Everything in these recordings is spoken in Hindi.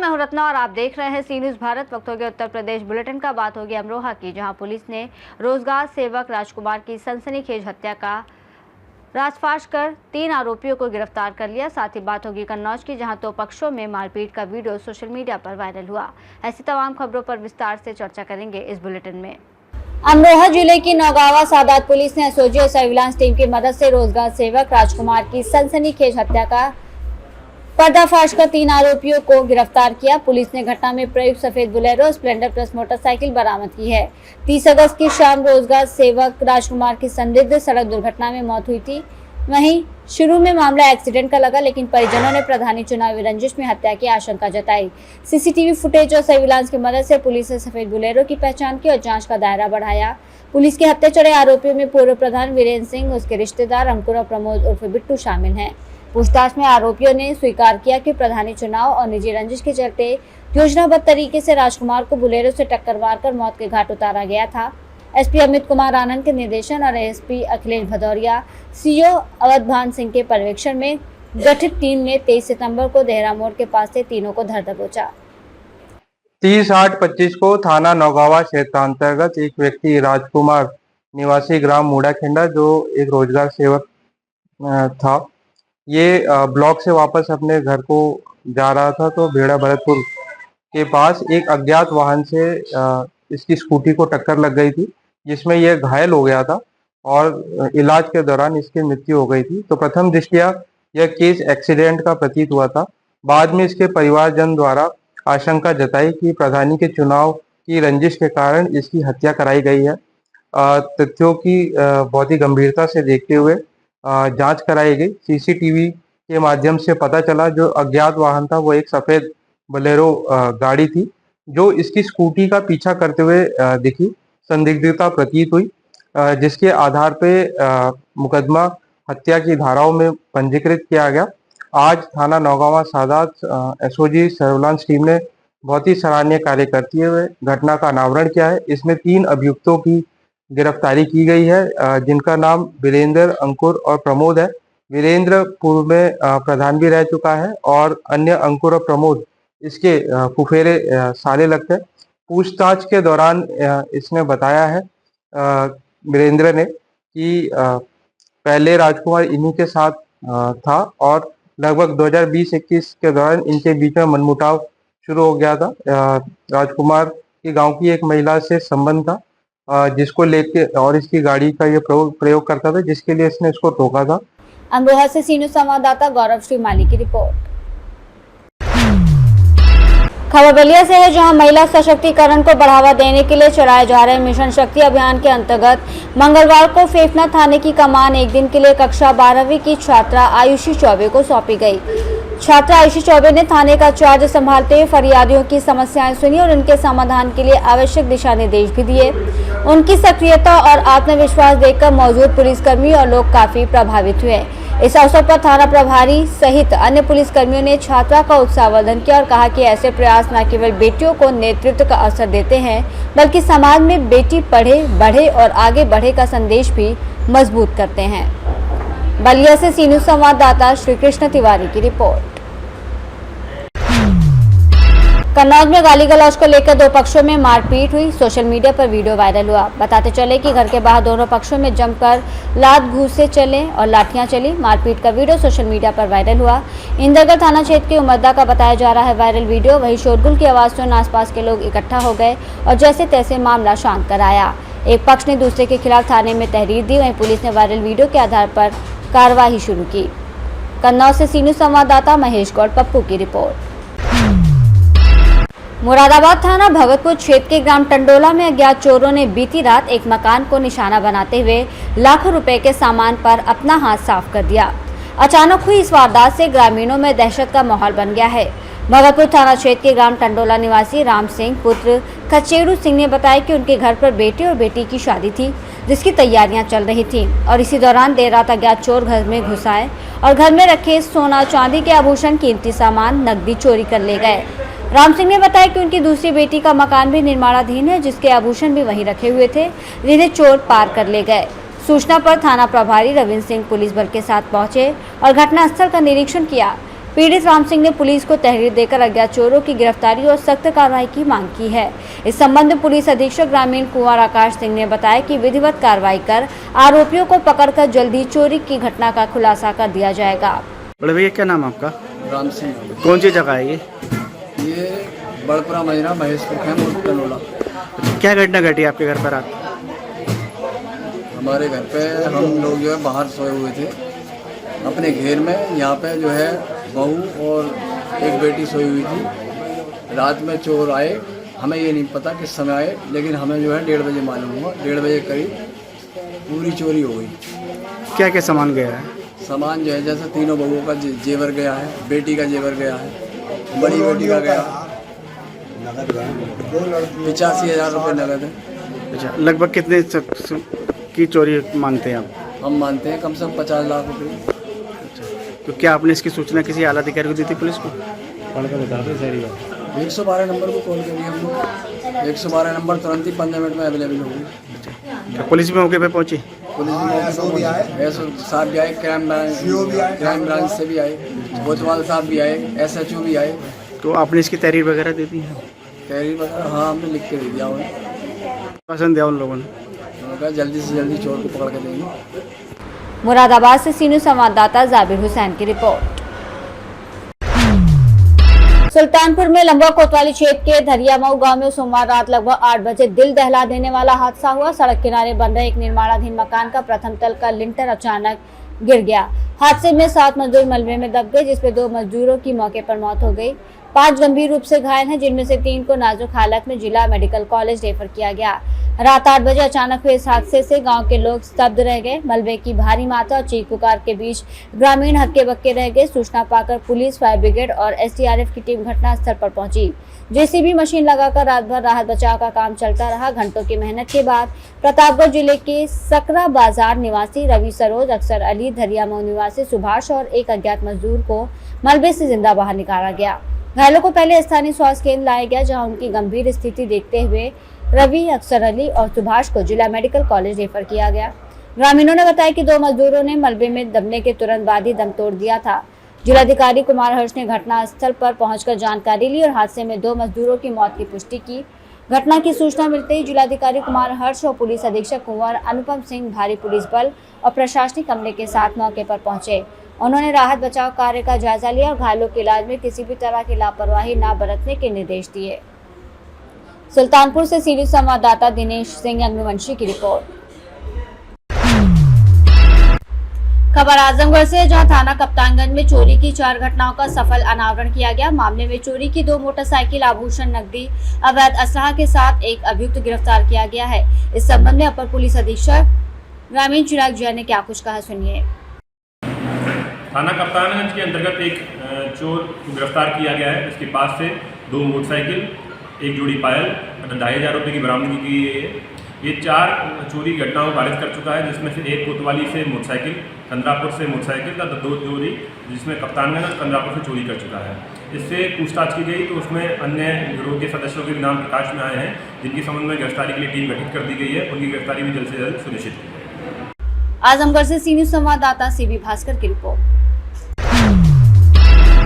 मैं हूं रत्ना और आप देख रहे हैं सी न्यूज़ भारत। वक्त हो गया उत्तर प्रदेश बुलेटिन का। बात होगी अमरोहा की, जहां पुलिस ने रोजगार सेवक राजकुमार की सनसनीखेज हत्या का राजफाश कर 3 आरोपियों को गिरफ्तार कर लिया। साथ ही बात होगी कन्नौज की, जहां 2 पक्षों में मारपीट का वीडियो सोशल मीडिया पर वायरल हुआ। ऐसी तमाम खबरों पर विस्तार से चर्चा करेंगे इस बुलेटिन में। अमरोहा जिले की नौगावा सादात पुलिस ने एसओजी और सर्विलांस टीम की मदद से रोजगार सेवक राजकुमार की सनसनीखेज हत्या का पर्दाफाश कर 3 आरोपियों को गिरफ्तार किया। पुलिस ने घटना में प्रयुक्त सफेद बोलेरो स्प्लेंडर प्लस मोटरसाइकिल बरामद की है। 30 अगस्त की शाम रोजगार सेवक राजकुमार की संदिग्ध सड़क दुर्घटना में मौत हुई थी। वहीं शुरू में मामला एक्सीडेंट का लगा, लेकिन परिजनों ने प्रधानी चुनावी रंजिश में हत्या की आशंका जताई। सीसीटीवी फुटेज और सर्विलांस की मदद से पुलिस ने सफेद बोलेरो की पहचान की और जांच का दायरा बढ़ाया। पुलिस के हत्या चढ़े आरोपियों में पूर्व प्रधान वीरेंद्र सिंह, उसके रिश्तेदार अंकुर और प्रमोद उर्फ बिट्टू शामिल हैं। पूछताछ में आरोपियों ने स्वीकार किया कि प्रधानी चुनाव और निजी रंजिश के चलते योजनाबद्ध तरीके से राजकुमार को बुलेरो से टक्कर मारकर मौत के घाट उतारा गया था। एसपी अमित कुमार आनंद के निर्देशन और एएसपी अखिलेश भदौरिया, सीओ अवध भान सिंह के पर्यवेक्षण में गठित टीम ने 23 सितंबर को देहरा मोड़ के पास से तीनों को धर दबोचा। 30-8-25 को थाना नौगावा क्षेत्रांतर्गत एक व्यक्ति राजकुमार निवासी ग्राम मूड़ाखेंडा, जो एक रोजगार सेवक था, ये ब्लॉक से वापस अपने घर को जा रहा था तो भेड़ा भरतपुर के पास एक अज्ञात वाहन से इसकी स्कूटी को टक्कर लग गई थी, जिसमें यह घायल हो गया था और इलाज के दौरान इसकी मृत्यु हो गई थी। तो प्रथम दृष्टया यह केस एक्सीडेंट का प्रतीत हुआ था। बाद में इसके परिवारजन द्वारा आशंका जताई कि प्रधानी के चुनाव की रंजिश के कारण इसकी हत्या कराई गई है। तथ्यों की बहुत ही गंभीरता से देखते हुए जांच कराई गई। सीसीटीवी के माध्यम से पता चला जो अज्ञात वाहन था वो एक सफेद बोलेरो गाड़ी थी, जो इसकी स्कूटी का पीछा करते हुए दिखी। संदिग्धता प्रतीत हुई, जिसके आधार पे मुकदमा हत्या की धाराओं में पंजीकृत किया गया। आज थाना Naugawa Sadat SOG surveillance team ने बहुत ही सराहनीय कार्य करते हुए घटना का अनावरण किया है। इसमें 3 अभियुक्तों की गिरफ्तारी की गई है, जिनका नाम वीरेंद्र, अंकुर और प्रमोद है। वीरेंद्र पूर्व में प्रधान भी रह चुका है और अन्य अंकुर और प्रमोद इसके फुफेरे साले लगते हैं। पूछताछ के दौरान इसने बताया है वीरेंद्र ने कि पहले राजकुमार इन्हीं के साथ था और लगभग 2020-21 के दौरान इनके बीच में मनमुटाव शुरू हो गया था। राजकुमार के गांव की एक महिला से संबंध था, जिसको लेके और इसकी गाड़ी का ये प्रयोग करता था, जिसके लिए इसने इसको टोका था। अमरोहा से सी न्यूज़ संवाददाता गौरव श्री माली की रिपोर्ट। खबर बलिया से है, जहां महिला सशक्तिकरण को बढ़ावा देने के लिए चलाए जा रहे मिशन शक्ति अभियान के अंतर्गत मंगलवार को फेफना थाने की कमान एक दिन के लिए कक्षा 12वीं की छात्रा आयुषी चौबे को सौंपी गई। छात्रा आयुषी चौबे ने थाने का चार्ज संभालते हुए फरियादियों की समस्याएं सुनी और उनके समाधान के लिए आवश्यक दिशा निर्देश भी दिए। उनकी सक्रियता और आत्मविश्वास देखकर मौजूद पुलिसकर्मी और लोग काफी प्रभावित हुए। इस अवसर पर थाना प्रभारी सहित अन्य पुलिसकर्मियों ने छात्रा का उत्साहवर्धन किया और कहा कि ऐसे प्रयास न केवल बेटियों को नेतृत्व का अवसर देते हैं, बल्कि समाज में बेटी पढ़े, बढ़े और आगे बढ़े का संदेश भी मजबूत करते हैं। बलिया से सी न्यूज़ संवाददाता श्री कृष्ण तिवारी की रिपोर्ट। कन्नौज में गाली गलौज को लेकर 2 पक्षों में मारपीट हुई। सोशल मीडिया पर वीडियो वायरल हुआ। बताते चले कि घर के बाहर दोनों पक्षों में जमकर लात घूंसे चले और लाठियां चली। मारपीट का वीडियो सोशल मीडिया पर वायरल हुआ। इंदरगढ़ थाना क्षेत्र के उमरदा का बताया जा रहा है वायरल वीडियो। वहीं शोरगुल की आवाज सुन आसपास के लोग इकट्ठा हो गए और जैसे तैसे मामला शांत कराया। एक पक्ष ने दूसरे के खिलाफ थाने में तहरीर दी। वहीं पुलिस ने वायरल वीडियो के आधार पर कार्रवाई शुरू की। कन्नौज से सी न्यूज़ संवाददाता महेश गौड़ पप्पू की रिपोर्ट। मुरादाबाद थाना भगतपुर क्षेत्र के ग्राम टंडोला में अज्ञात चोरों ने बीती रात एक मकान को निशाना बनाते हुए लाखों रुपए के सामान पर अपना हाथ साफ कर दिया। अचानक हुई इस वारदात से ग्रामीणों में दहशत का माहौल बन गया है। भगतपुर थाना क्षेत्र के ग्राम टंडोला निवासी राम सिंह पुत्र खचेरू सिंह ने बताया कि उनके घर पर बेटे और बेटी की शादी थी, जिसकी तैयारियां चल रही थी और इसी दौरान देर रात अज्ञात चोर घर में घुस आए और घर में रखे सोना, चांदी के आभूषण, कीमती सामान, नकदी चोरी कर ले गए। राम सिंह ने बताया कि उनकी दूसरी बेटी का मकान भी निर्माणाधीन है, जिसके आभूषण भी वहीं रखे हुए थे, जिन्हें चोर पार कर ले गए। सूचना पर थाना प्रभारी रविंद्र सिंह पुलिस बल के साथ पहुंचे और घटनास्थल का निरीक्षण किया। पीड़ित राम सिंह ने पुलिस को तहरीर देकर अज्ञात चोरों की गिरफ्तारी और सख्त कार्रवाई की मांग की है। इस संबंध में पुलिस अधीक्षक ग्रामीण कुंवर आकाश सिंह ने बताया कि विधिवत कार्रवाई कर आरोपियों को पकड़कर जल्दी चोरी की घटना का खुलासा कर दिया जाएगा। बड़े भैया क्या नाम है आपका? राम सिंह। कौन सी जगह है ये बड़पुरा महीना महेशपुर है टनोला। क्या घटना घटी आपके घर पर रात? हमारे घर पे हम लोग जो है बाहर सोए हुए थे अपने घेर में। यहाँ पे जो है बहू और एक बेटी सोई हुई थी। रात में चोर आए, हमें ये नहीं पता किस समय आए, लेकिन हमें जो है 1:30 बजे मालूम हुआ। 1:30 बजे करीब पूरी चोरी हो गई। क्या क्या सामान गया है? सामान जो है जैसे तीनों बहुओं का जेवर गया है, बेटी का जेवर गया है, बड़ी बेटी का गया 85,000 रुपये नगद है। अच्छा, लगभग कितने की चोरी मानते हैं आप? हम मानते हैं कम से कम 50 लाख रुपये। तो क्या आपने इसकी सूचना किसी आला अधिकारी को दी थी पुलिस को? 112 नंबर को कॉल करिए हम लोग। 112 नंबर तुरंत ही 15 मिनट में अवेलेबल हो गई। क्या पुलिस भी मौके पे पहुंची? पुलिस भी आए, एसओ साहब भी आए, क्राइम ब्रांच से भी आए, कोतवाल साहब भी आए, SHO भी आए। तो आपने इसकी तहरीर वगैरह दे दी है? तहरीर वगैरह हाँ हमने लिख के दे दिया उन्हें। पसंद दिया उन लोगों ने? उन्होंने कहा जल्दी से जल्दी चोर को पकड़ के देंगे। मुरादाबाद से सीनू संवाददाता जाबिर हुसैन की रिपोर्ट। सुल्तानपुर में लंबा कोतवाली क्षेत्र के धरियामऊ गांव में सोमवार रात लगभग 8 बजे दिल दहला देने वाला हादसा हुआ। सड़क किनारे बन रहे एक निर्माणाधीन मकान का प्रथम तल का लिंटर अचानक गिर गया। हादसे में 7 मजदूर मलबे में दब गए, जिसमें 2 मजदूरों की मौके पर मौत हो गई। 5 गंभीर रूप से घायल हैं, जिनमें से 3 को नाजुक हालत में जिला मेडिकल कॉलेज रेफर किया गया। रात 8 बजे अचानक हुए इस हादसे से गांव के लोग स्तब्ध रह गए। मलबे की भारी मात्रा और चीख पुकार के बीच ग्रामीण हक्के बक्के रह गए। सूचना पाकर पुलिस, फायर ब्रिगेड और SDRF की टीम घटनास्थल पर पहुंची। JCB मशीन लगाकर रात भर राहत बचाव का काम चलता रहा। घंटों की मेहनत के बाद प्रतापगढ़ जिले के सकरा बाजार निवासी रवि सरोज, अक्सर अली, धरियामऊ निवासी सुभाष और एक अज्ञात मजदूर को मलबे से जिंदा बाहर निकाला गया। घायलों को पहले स्थानीय स्वास्थ्य केंद्र लाया गया, जहां उनकी गंभीर स्थिति देखते हुए रवि, अक्सर अली और सुभाष को जिला मेडिकल कॉलेज रेफर किया गया। ग्रामीणों ने बताया कि 2 मजदूरों ने मलबे में दबने के तुरंत बाद ही दम तोड़ दिया था। जिलाधिकारी कुमार हर्ष ने घटनास्थल पर पहुंचकर जानकारी ली और हादसे में 2 मजदूरों की मौत की पुष्टि की। घटना की सूचना मिलते ही जिलाधिकारी कुमार हर्ष और पुलिस अधीक्षक कुंवर अनुपम सिंह भारी पुलिस बल और प्रशासनिक अमले के साथ मौके पर पहुंचे। उन्होंने राहत बचाव कार्य का जायजा लिया और घायलों के इलाज में किसी भी तरह की लापरवाही न बरतने के निर्देश दिए। सुल्तानपुर से सीधी संवाददाता दिनेश सिंह अग्निवंशी की रिपोर्ट। खबर आजमगढ़ से, जहां थाना कप्तानगंज में चोरी की 4 घटनाओं का सफल अनावरण किया गया। मामले में चोरी की 2 मोटरसाइकिल, आभूषण, नकदी, अवैध असलाह के साथ एक अभियुक्त गिरफ्तार किया गया है। इस संबंध में अपर पुलिस अधीक्षक ग्रामीण चिराग जैन ने क्या कुछ कहा, सुनिए। थाना कप्तानगंज के अंतर्गत एक चोर गिरफ्तार किया गया है। इसके पास से 2 मोटरसाइकिल, 1 जोड़ी पायल, 2,500 रुपये की बरामदगी की गई है। ये 4 चोरी घटनाओं को खारिज कर चुका है, जिसमें से 1 कोतवाली से मोटरसाइकिल, कंदरापुर से मोटरसाइकिल तथा 2 चोरी जिसमें कप्तानगंज और कंदरापुर से चोरी कर चुका है। इससे पूछताछ की गई तो उसमें अन्य गिरोह के सदस्यों के भी नाम प्रकाश में आए हैं, जिनके संबंध में गिरफ्तारी के लिए टीम गठित कर दी गई है। उनकी गिरफ्तारी भी जल्द से जल्द सुनिश्चित की जाए। आजमगढ़ से सीनियर संवाददाता CB भास्कर की रिपोर्ट।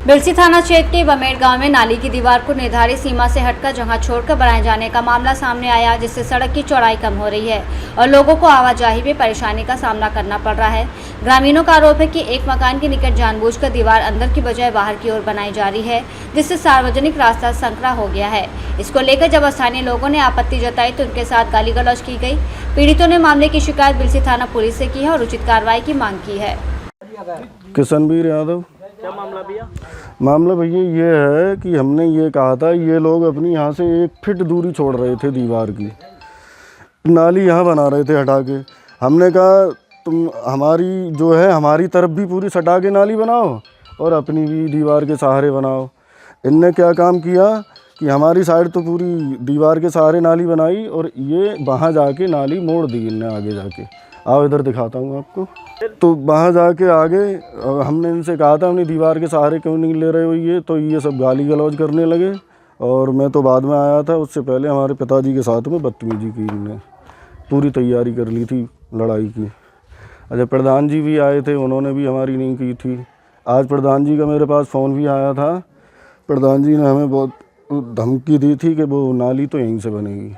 बिलसी थाना क्षेत्र के बमेड़ गांव में नाली की दीवार को निर्धारित सीमा से हटकर जगह छोड़कर बनाए जाने का मामला सामने आया, जिससे सड़क की चौड़ाई कम हो रही है और लोगों को आवाजाही में परेशानी का सामना करना पड़ रहा है। ग्रामीणों का आरोप है कि एक मकान के निकट जानबूझकर दीवार अंदर की बजाय बाहर की ओर बनाई जा रही है, जिससे सार्वजनिक रास्ता संकरा हो गया है। इसको लेकर जब स्थानीय लोगों ने आपत्ति जताई तो उनके साथ गाली गलौज की गई। पीड़ितों ने मामले की शिकायत बिलसी थाना पुलिस से की है और उचित कार्रवाई की मांग की है। किशनवीर यादव। क्या मामला भैया? मामला भैया ये है कि हमने ये कहा था, ये लोग अपनी यहाँ से 1 फीट दूरी छोड़ रहे थे दीवार की, नाली यहाँ बना रहे थे हटा के। हमने कहा तुम हमारी जो है हमारी तरफ भी पूरी सटा के नाली बनाओ और अपनी भी दीवार के सहारे बनाओ। इनने क्या काम किया कि हमारी साइड तो पूरी दीवार के सहारे नाली बनाई और ये वहाँ जाके नाली मोड़ दी इनने आगे जाके। आओ इधर दिखाता हूँ आपको। तो वहाँ जाके आगे हमने इनसे कहा था, हमने दीवार के सहारे क्यों नहीं ले रहे हो ये सब गाली गलौज करने लगे। और मैं तो बाद में आया था, उससे पहले हमारे पिताजी के साथ में बदतमीजी की इनने। पूरी तैयारी कर ली थी लड़ाई की। अच्छा, प्रधान जी भी आए थे, उन्होंने भी हमारी नहीं की थी। आज प्रधान जी का मेरे पास फ़ोन भी आया था। प्रधान जी ने हमें बहुत धमकी दी थी कि वो नाली तो यहीं से बनेगी।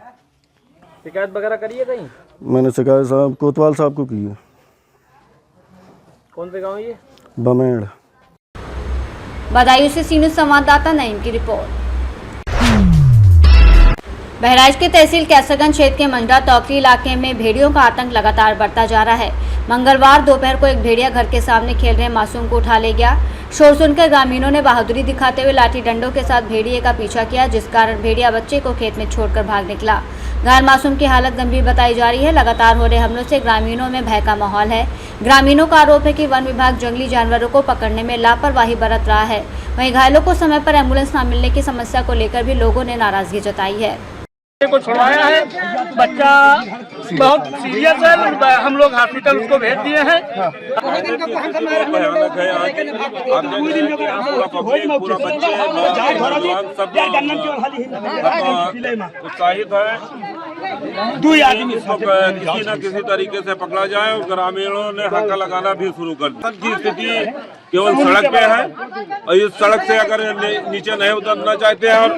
शिकायत वगैरह करिए कहीं? मैंने शिकायत साहब कोतवाल साहब को की है। कौन से गाँव है ये? बमेड़। बदायूं से सी न्यूज़ संवाददाता नईम की रिपोर्ट। बहराइच के तहसील कैसरगंज क्षेत्र के मंजरा टोकरी इलाके में भेड़ियों का आतंक लगातार बढ़ता जा रहा है। मंगलवार दोपहर को एक भेड़िया घर के सामने खेल रहे मासूम को उठा ले गया। शोर सुनकर ग्रामीणों ने बहादुरी दिखाते हुए लाठी डंडों के साथ भेड़िए का पीछा किया, जिस कारण भेड़िया बच्चे को खेत में छोड़कर भाग निकला। घायल मासूम की हालत गंभीर बताई जा रही है। लगातार हो रहे हमलों से ग्रामीणों में भय का माहौल है। ग्रामीणों का आरोप है कि वन विभाग जंगली जानवरों को पकड़ने में लापरवाही बरत रहा है। वहीं घायलों को समय पर एम्बुलेंस न मिलने की समस्या को लेकर भी लोगों ने नाराजगी जताई है। को छुड़वाया है, बच्चा बहुत सीरियस है, हम लोग हॉस्पिटल उसको भेज दिए हैं। उत्साहित है किसी न किसी तरीके से पकड़ा जाए और ग्रामीणों ने हक्का लगाना भी शुरू कर दिया। की स्थिति केवल सड़क पे है और इस सड़क से अगर नीचे नहीं उतरना चाहते हैं और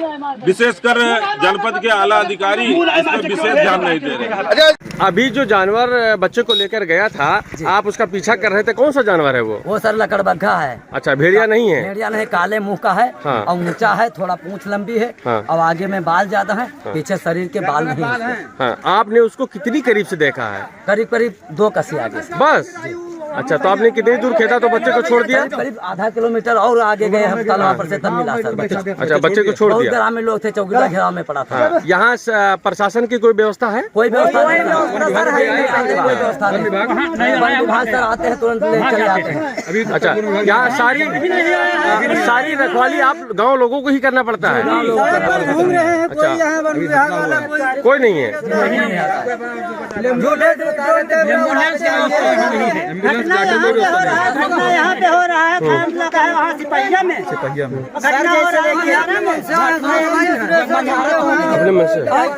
विशेषकर जनपद के आला अधिकारी इस पर विशेष ध्यान नहीं दे रहे। अभी जो जानवर बच्चे को लेकर गया था, आप उसका पीछा कर रहे थे, कौन सा जानवर है वो? सर लकड़बग्घा है। अच्छा, भेड़िया नहीं है? भेड़िया नहीं, काले मुंह का है। हाँ। और ऊंचा है, थोड़ा पूंछ लंबी है। हाँ। और आगे में बाल ज्यादा है। हाँ। पीछे शरीर के बाल नहीं है। हाँ। आपने उसको कितनी करीब से देखा है? करीब करीब 2 कसी आगे से। बस। अच्छा, तो आपने कितनी दूर खेदा तो बच्चे को छोड़ दिया? करीब आधा किलोमीटर और आगे गए हम तलवा पर से, तब मिला सर बच्चे। अच्छा, बच्चे को छोड़ दिया। ग्रामीण लोग थे, चौकीदार घेराव में पड़ा था। यहाँ प्रशासन की कोई व्यवस्था है? कोई व्यवस्था नहीं, कोई व्यवस्था नहीं। वन विभाग सर आते हैं, तुरंत ले चले जाते हैं। अच्छा, यहाँ सारी रखवाली आप गांव लोगों को ही करना पड़ता है? अच्छा, कोई नहीं है? यहाँ पे हो रहा है, वहाँ सिपहिया में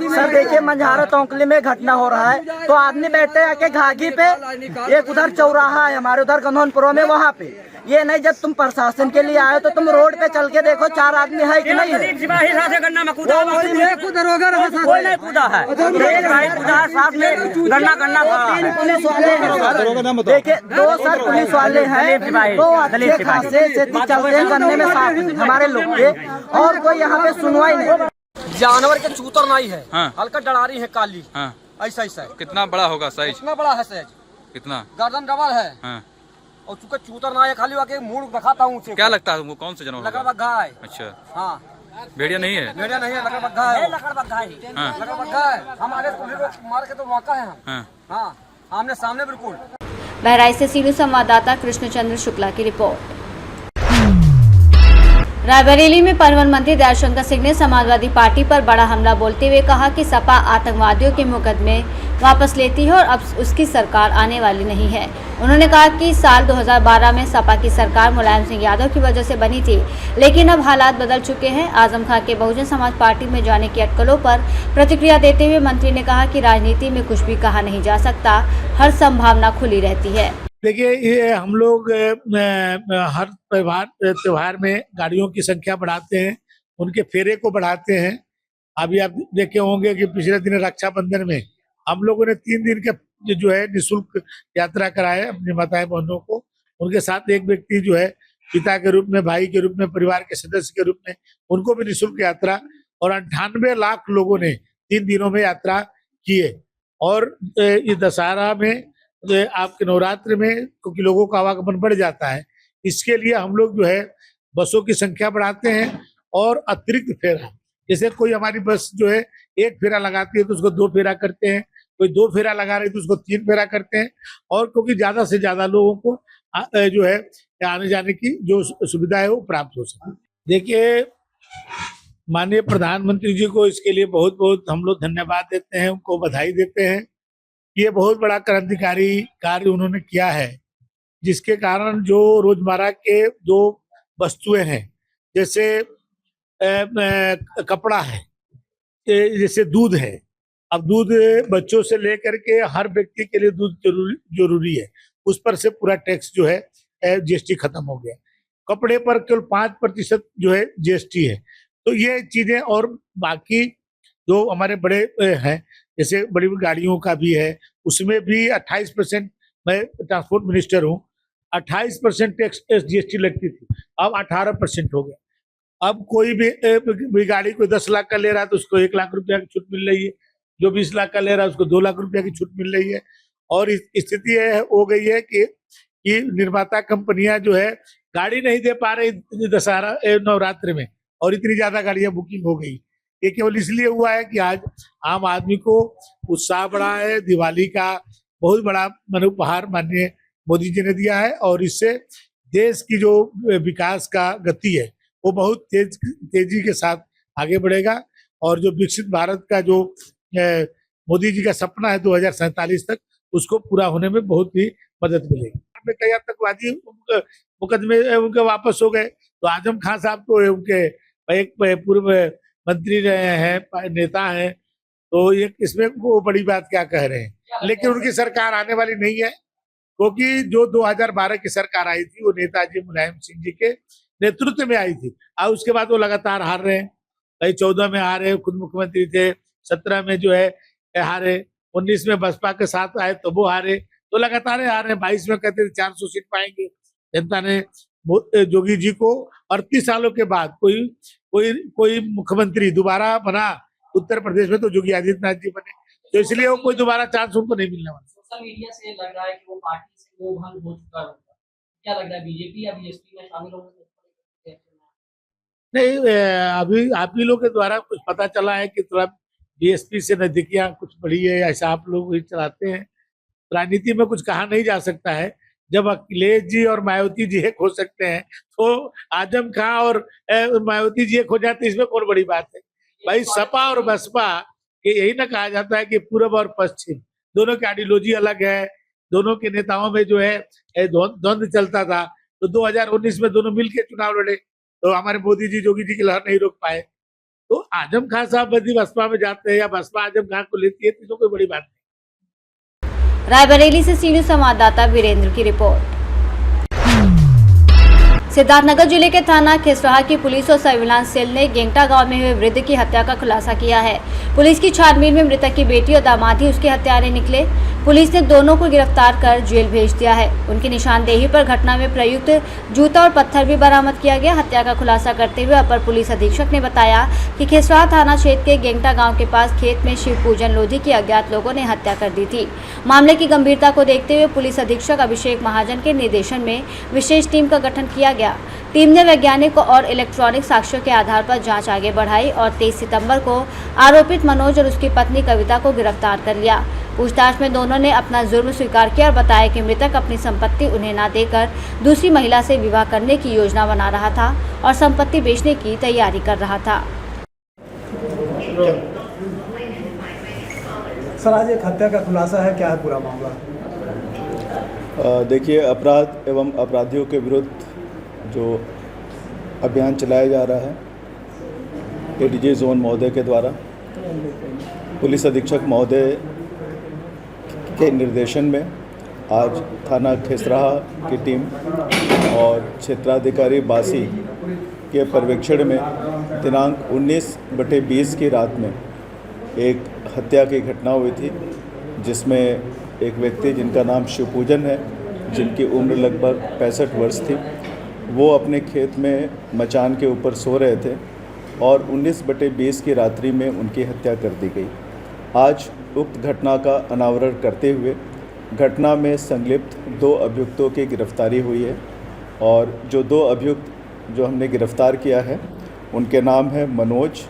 सर देखिए, मंझारा तोंकली में घटना हो रहा है। तो आदमी बैठे आके घाघी पे, एक उधर चौराहा है हमारे उधर गंधौनपुर में, वहाँ पे ये नहीं, जब तुम प्रशासन के लिए आए तो तुम रोड पे चल के देखो 4 आदमी है कि नहीं है? कोई नहीं कूदा है, साथ में पुलिस वाले देखिए, 2 सर पुलिस वाले हैं, तो अच्छे खासे चलते हैं करने में साथ हमारे लोग के, और कोई यहाँ पे सुनवाई नहीं। जानवर के चूतर नहीं है। हाँ। हल्का डरारी है, काली। हाँ। ऐसा है। कितना बड़ा होगा साइज? कितना बड़ा है साइज? कितना? गर्दन डबल है। हाँ। और चूंकि चूतर ना है, खाली वाके मुड़ दिखाता हूँ। क्या लगता है तुमको, कौन सा जानवर? लकड़बग्घा है। अच्छा। हाँ। भेड़िया नहीं है? भेड़िया नहीं है, लकड़बग्घा है। लकड़बग्घा है। हाँ। लकड़बग्घा है। हमारे मार के तो मौका है हम। हाँ। हाँ, आमने सामने बिल्कुल। बहराइच से सी न्यूज़ संवाददाता कृष्णचंद्र शुक्ला की रिपोर्ट। रायबरेली में परिवहन मंत्री दयाशंकर सिंह ने समाजवादी पार्टी पर बड़ा हमला बोलते हुए कहा कि सपा आतंकवादियों के मुकदमे वापस लेती है और अब उसकी सरकार आने वाली नहीं है। उन्होंने कहा कि साल 2012 में सपा की सरकार मुलायम सिंह यादव की वजह से बनी थी, लेकिन अब हालात बदल चुके हैं। आजम खां के बहुजन समाज पार्टी में जाने की अटकलों पर प्रतिक्रिया देते हुए मंत्री ने कहा कि राजनीति में कुछ भी कहा नहीं जा सकता, हर संभावना खुली रहती है। देखिए, ये हम लोग हर त्योहार में गाड़ियों की संख्या बढ़ाते हैं, उनके फेरे को बढ़ाते हैं। अभी आप देखे होंगे कि पिछले दिन रक्षाबंधन में हम लोगों ने 3 दिन के जो है निःशुल्क यात्रा कराए अपनी माताएं बहनों को। उनके साथ एक व्यक्ति जो है पिता के रूप में, भाई के रूप में, परिवार के सदस्य के रूप में, उनको भी निःशुल्क यात्रा, और 98 लाख लोगों ने 3 दिनों में यात्रा की है। और इस दशहरा में, आपके नवरात्र में, क्योंकि लोगों का आवागमन बढ़ जाता है, इसके लिए हम लोग जो है बसों की संख्या बढ़ाते हैं और अतिरिक्त फेरा, जैसे कोई हमारी बस जो है 1 फेरा लगाती है तो उसको 2 फेरा करते हैं, कोई 2 फेरा लगा रही है तो उसको 3 फेरा करते हैं। और क्योंकि ज्यादा से ज्यादा लोगों को जो है आने जाने की जो सुविधा है वो प्राप्त हो सके। देखिए, माननीय प्रधानमंत्री जी को इसके लिए बहुत बहुत हम लोग धन्यवाद देते हैं, उनको बधाई देते हैं। ये बहुत बड़ा क्रांतिकारी कार्य उन्होंने किया है, जिसके कारण जो रोजमर्रा के जो वस्तुएं हैं, जैसे कपड़ा है, जैसे दूध है, अब दूध बच्चों से लेकर के हर व्यक्ति के लिए दूध जरूरी है, उस पर से पूरा टैक्स जो है GST खत्म हो गया। कपड़े पर केवल 5% जो है जीएसटी है। तो ये चीजें, और बाकी जो हमारे बड़े हैं, जैसे बड़ी बड़ी गाड़ियों का भी है, उसमें भी 28%, मैं ट्रांसपोर्ट मिनिस्टर हूँ, 28% टैक्स जीएसटी लगती थी, अब 18% हो गया। अब कोई भी गाड़ी कोई 10 लाख का ले रहा है तो उसको 1 लाख रुपया की छूट मिल रही है, जो 20 लाख का ले रहा है उसको 2 लाख रुपया की छूट मिल रही है। और स्थिति हो गई है कि निर्माता कंपनियां जो है गाड़ी नहीं दे पा रही दशहरा नवरात्र में, और इतनी ज्यादा गाड़ियां बुकिंग हो गई। ये केवल इसलिए हुआ है कि आज आम आदमी को उत्साह बढ़ा है, दिवाली का बहुत बड़ा उपहार माननीय मोदी जी ने दिया है, और इससे देश की जो विकास का गति है वो बहुत तेजी के साथ आगे बढ़ेगा, और जो विकसित भारत का जो मोदी जी का सपना है 2047 तक, उसको पूरा होने में बहुत ही मदद मिलेगी। कई आतंकवादी मुकदमे उनके वापस हो गए, तो आजम खान साहब तो उनके एक पूर्व मंत्री रहे हैं, नेता हैं, तो ये इसमें वो बड़ी बात क्या कह रहे हैं। लेकिन उनकी सरकार आने वाली नहीं है, क्योंकि जो 2012 की सरकार आई थी वो नेताजी मुलायम सिंह जी के नेतृत्व में आई थी, और उसके बाद वो लगातार हार रहे हैं। कई 14 में हारे, खुद मुख्यमंत्री थे, 17 में जो है हारे, 19 में बसपा के साथ आए तो वो हारे, तो लगातार हार रहे हैं। 22 में कहते थे 400 सीट पाएंगे, जनता ने जोगी जी को 38 सालों के बाद कोई मुख्यमंत्री दोबारा बना उत्तर प्रदेश में, तो योगी आदित्यनाथ जी बने, तो इसलिए वो कोई दोबारा चांस उनको नहीं मिलने वाला। सोशल मीडिया से लग रहा है कि वो पार्टी से वो भंग हो चुका होगा, क्या लग रहा है बीजेपी या बीएसपी में शामिल होने? नहीं, अभी आप ही लोग के द्वारा कुछ पता चला है कि थोड़ा बीएसपी से नजदीकियां कुछ बढ़ी है, ऐसा आप लोग ही चलाते हैं। राजनीति में कुछ कहा नहीं जा सकता है, जब अखिलेश जी और मायावती जी एक हो सकते हैं, तो आजम खां और मायावती जी एक हो जाते, इसमें कौन बड़ी बात है भाई। सपा और बसपा के यही ना कहा जाता है कि पूर्व और पश्चिम दोनों की आइडियोलॉजी अलग है, दोनों के नेताओं में जो है द्वंद्व चलता था, तो 2019 में दोनों मिलकर चुनाव लड़े, तो हमारे मोदी जी जोगी जी की लहर नहीं रोक पाए। तो आजम खान साहब यदि बसपा में जाते हैं या बसपा आजम खान को लेती है तो कोई बड़ी बात नहीं। रायबरेली से सी न्यूज़ संवाददाता वीरेंद्र की रिपोर्ट। सिद्धार्थनगर जिले के थाना खिसराहा की पुलिस और सर्विलांस सेल ने गेंगटा गांव में हुए वृद्ध की हत्या का खुलासा किया है। पुलिस की छानबीन में मृतक की बेटी और दामाद ही उसके हत्यारे निकले। पुलिस ने दोनों को गिरफ्तार कर जेल भेज दिया है। उनकी निशानदेही पर घटना में प्रयुक्त जूता और पत्थर भी बरामद किया गया। हत्या का खुलासा करते हुए अपर पुलिस अधीक्षक ने बताया कि खिसराहा थाना क्षेत्र के गेंगटा गाँव के पास खेत में शिव पूजन लोधी की अज्ञात लोगों ने हत्या कर दी थी। मामले की गंभीरता को देखते हुए पुलिस अधीक्षक अभिषेक महाजन के निर्देशन में विशेष टीम का गठन किया गया। टीम ने वैज्ञानिक और इलेक्ट्रॉनिक साक्ष्यों के आधार पर जांच आगे बढ़ाई और 23 सितंबर को आरोपित मनोज और उसकी पत्नी कविता को गिरफ्तार कर लिया। पूछताछ में दोनों ने अपना जुर्म स्वीकार किया और बताया कि मृतक अपनी संपत्ति उन्हें न देकर दूसरी महिला से विवाह करने की योजना बना रहा था और संपत्ति बेचने की तैयारी कर रहा था। सर, आज एक हत्या का खुलासा है, क्या है पूरा मामला? देखिए, अपराध एवं अपराधियों के विरुद्ध जो अभियान चलाया जा रहा है एडीजी जोन महोदय के द्वारा, पुलिस अधीक्षक महोदय के निर्देशन में आज थाना खिसराहा की टीम और क्षेत्राधिकारी बासी के पर्यवेक्षण में दिनांक 19/20 की रात में एक हत्या की घटना हुई थी, जिसमें एक व्यक्ति जिनका नाम शिवपूजन है, जिनकी उम्र लगभग 65 वर्ष थी, वो अपने खेत में मचान के ऊपर सो रहे थे और 19/20 की रात्रि में उनकी हत्या कर दी गई। आज उक्त घटना का अनावरण करते हुए घटना में संलिप्त 2 अभियुक्तों की गिरफ्तारी हुई है, और जो 2 अभियुक्त जो हमने गिरफ्तार किया है उनके नाम है मनोज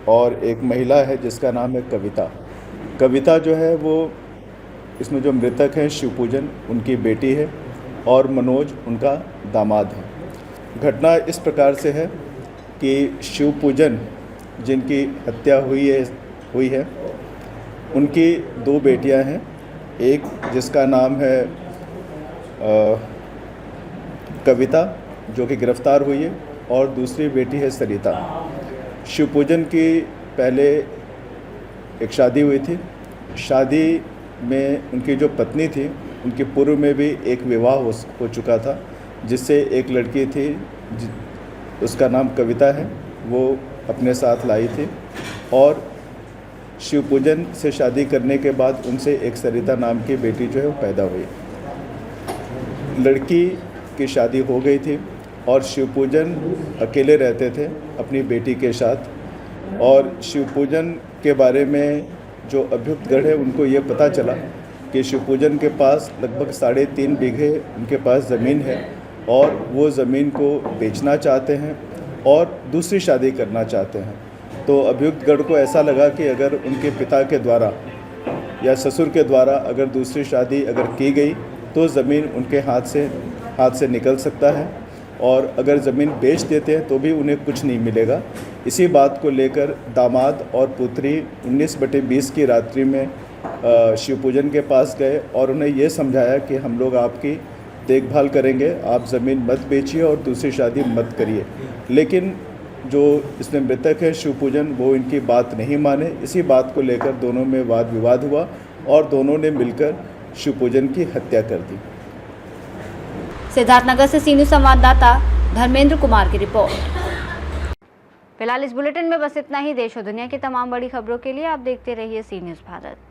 और एक महिला है जिसका नाम है कविता। कविता जो है वो इसमें जो मृतक है शिवपूजन उनकी बेटी है और मनोज उनका दामाद है। घटना इस प्रकार से है कि शिवपूजन जिनकी हत्या हुई है उनकी 2 बेटियां हैं, एक जिसका नाम है कविता जो कि गिरफ्तार हुई है, और दूसरी बेटी है सरिता। शिवपूजन की पहले एक शादी हुई थी, शादी में उनकी जो पत्नी थी उनके पूर्व में भी एक विवाह हो चुका था, जिससे एक लड़की थी उसका नाम कविता है, वो अपने साथ लाई थी और शिव पूजन से शादी करने के बाद उनसे एक सरिता नाम की बेटी जो है वो पैदा हुई। लड़की की शादी हो गई थी और शिव पूजन अकेले रहते थे अपनी बेटी के साथ। और शिव पूजन के बारे में जो अभियुक्त गढ़ है उनको ये पता चला कि शिव पूजन के पास लगभग 3.5 बीघे उनके पास ज़मीन है और वो ज़मीन को बेचना चाहते हैं और दूसरी शादी करना चाहते हैं। तो अभियुक्त गढ़ को ऐसा लगा कि अगर उनके पिता के द्वारा या ससुर के द्वारा अगर दूसरी शादी अगर की गई तो ज़मीन उनके हाथ से निकल सकता है और अगर ज़मीन बेच देते हैं तो भी उन्हें कुछ नहीं मिलेगा। इसी बात को लेकर दामाद और पुत्री 19/20 की रात्रि में शिव पूजन के पास गए और उन्हें ये समझाया कि हम लोग आपकी देखभाल करेंगे, आप ज़मीन मत बेचिए और दूसरी शादी मत करिए। लेकिन जो इसमें मृतक है शिव पूजन, वो इनकी बात नहीं माने। इसी बात को लेकर दोनों में वाद विवाद हुआ और दोनों ने मिलकर शिव पूजन की हत्या कर दी। सिद्धार्थनगर से सी न्यूज़ संवाददाता धर्मेंद्र कुमार की रिपोर्ट। फिलहाल इस बुलेटिन में बस इतना ही। देश और दुनिया की तमाम बड़ी खबरों के लिए आप देखते रहिए सी न्यूज़ भारत।